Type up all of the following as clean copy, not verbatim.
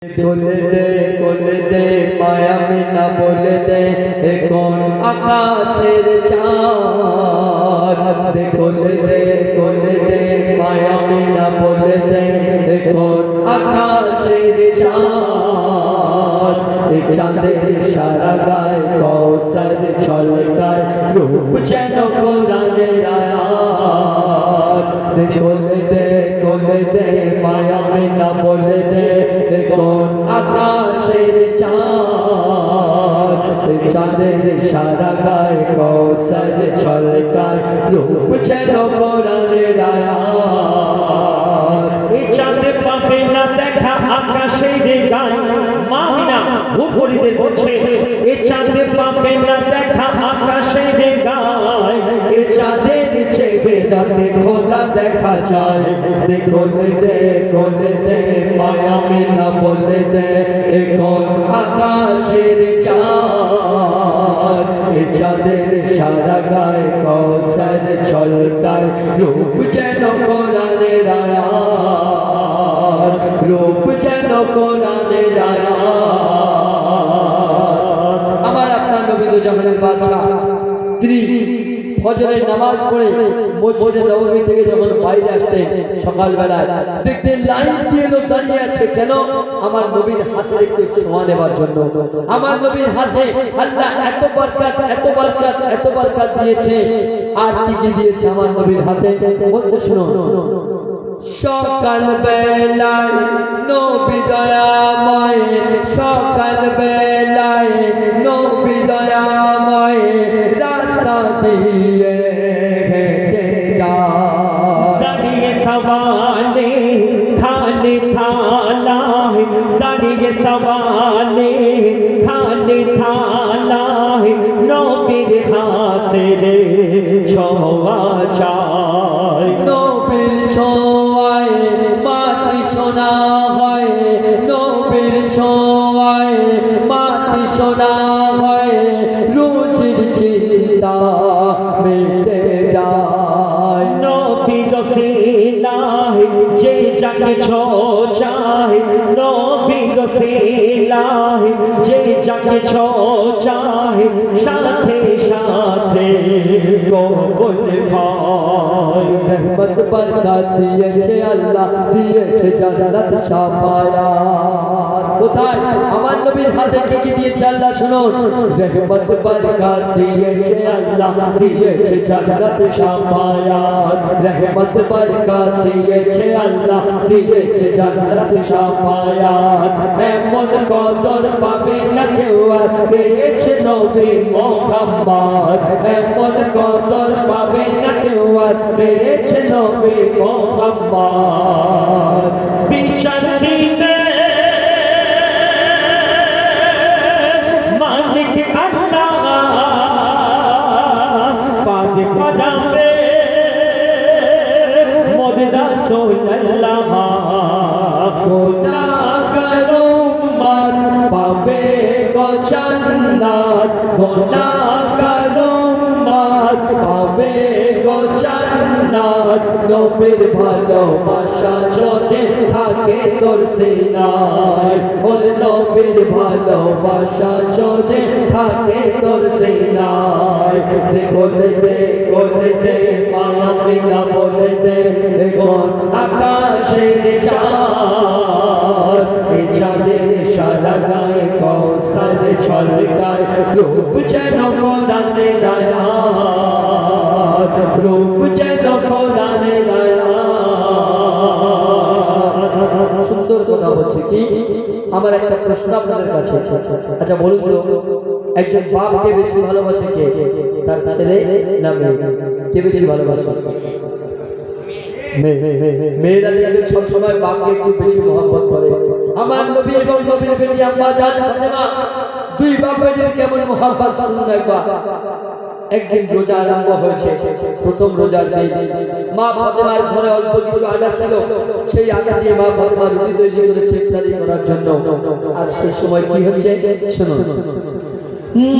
কোলে দে মায়া মিনা বলে দে কোন আকাশের চাঁদ কোলে দে মায়া মিনা বলে দে কোন আকাশের চাঁদ চাঁদের সারা গায় কৌসর ছলকায় রূপ যেন কোরআনের আয়াত কোলে দে মায়া মিনা বলে দে কোন আকাশের চাঁদ চাঁদের সারা গায় কৌসর ছলকায় রূপ যেন কোরআনের আয়াত এই চাঁদ পাবে না দেখা আকাশের গায় মাহিনা উপরিদের বলছে এই চাঁদ পাবে না দেখা আকাশের গায় এই চাঁদের চেয়ে রাতে খোদা দেখা যায় কোলে দে মায়া মিনা বলে দে কোন আকাশের চাঁদ চাঁদের সারা গায় কৌসর ছলকায় রূপ যেন কোরআনের আয়াত রূপ যেন কোরআনের আয়াত। আমার আপনার নবী তো জাহানের বাদশা, তিনি ফজরের নামাজ পড়ে মসজিদে নববী থেকে যখন বাইরে আসতেন সকালবেলায় দেখতেন লাইন দিয়ে লোক দাঁড়িয়ে আছে। কেন? আমার নবীর হাতের একটু ছোঁয়া নেবার জন্য। আমার নবীর হাতে আল্লাহ এত বরকত দিয়েছে। আর কি কি দিয়েছে আমার নবীর হাতে বলছে, শুনো। সকাল বেলায় নবী দয়াময়, সকাল বেলায় নবী দয়াময় রাস্তা দিয়ে হেঁটে যায়। দাঁড়িয়ে সওয়ালে খালি থালা, দাঁড়িয়ে সওয়ালে খালি থালা, নবীর হাতের ছোঁয়া চাই। নবীর ছোঁয়ায় মাটি সোনা হয়, নবীর ছোঁয়ায় মাটি সোনা হয়, রুচির চিন্তা মিটে যায়। নবীর সিনায় যে যাকে ছোঁয়ায়, নবীর সিনায় যে যাকে ছোঁয়ায়, সাথে সাথে কবুল হয়। রহমত বরকত দিয়েছে আল্লাহ, দিয়েছে জান্নাত শাফায়াত। কোথায়? আমার নবীর হাতে কি কি দিয়েছে আল্লাহ শুনুন। রহমত বরকত দিয়েছে আল্লাহ, দিয়েছে জান্নাত শাফায়াত। রহমত বরকত দিয়েছে আল্লাহ, দিয়েছে জান্নাত শাফায়াত। এমন কদর পাবে না কেউ আর পেয়েছে নবী মুহাম্মদ। এমন কদর পাবে না কেউ আর পেয়েছে নবী মুহাম্মদ। বিচার দিনে মালিক আল্লাহ পাক কদমে মোর রাসূলুল্লাহ। গুনাহগার উম্মত পাবে গো জান্নাত, গুনাহগার উম্মত পাবে গো জান্নাত। নবীর ভালোবাসা যদি থাকে তোর সিনায়, ওর নবীর ভালোবাসা যদি থাকে তোর সিনায়। কোলে দে মায়া মিনা বলে দে কোন আকাশের চাঁদ চাঁদের সারা গায়ে কৌসর ছলকায় রূপ যেন কোরআনের আয়াত, রূপ যেন কোরআনের আয়াত। সুন্দর কথা হচ্ছে কি, আমার একটা প্রশ্ন আপনাদের কাছে। আচ্ছা বলুন তো, একজন বাপকে বেশি ভালোবাসে কে? তার ছেলে না মেয়ে? কে বেশি ভালোবাসে? মেয়েরা দেখবেন সবসময় বাপকে একটু বেশি মহব্বত করে। আমার নবী এবং নবীর বেটি আম্মা জান ফাতেমা, দুই বাপ বেটির কেমন মহব্বত শুনুন একবার। একদিন রোজা আরম্ভ হয়েছে, প্রথম রোজার দিন। মা ফাতেমার ঘরে অল্প কিছু আটা ছিল, সেই আটা দিয়ে মা ফাতেমা রুটি তৈরি করেছে ইফতারি করার জন্য। আর সেই সময় কি হচ্ছে শুনুন।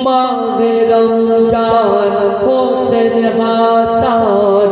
মাহে রমজান হোসেন হাসান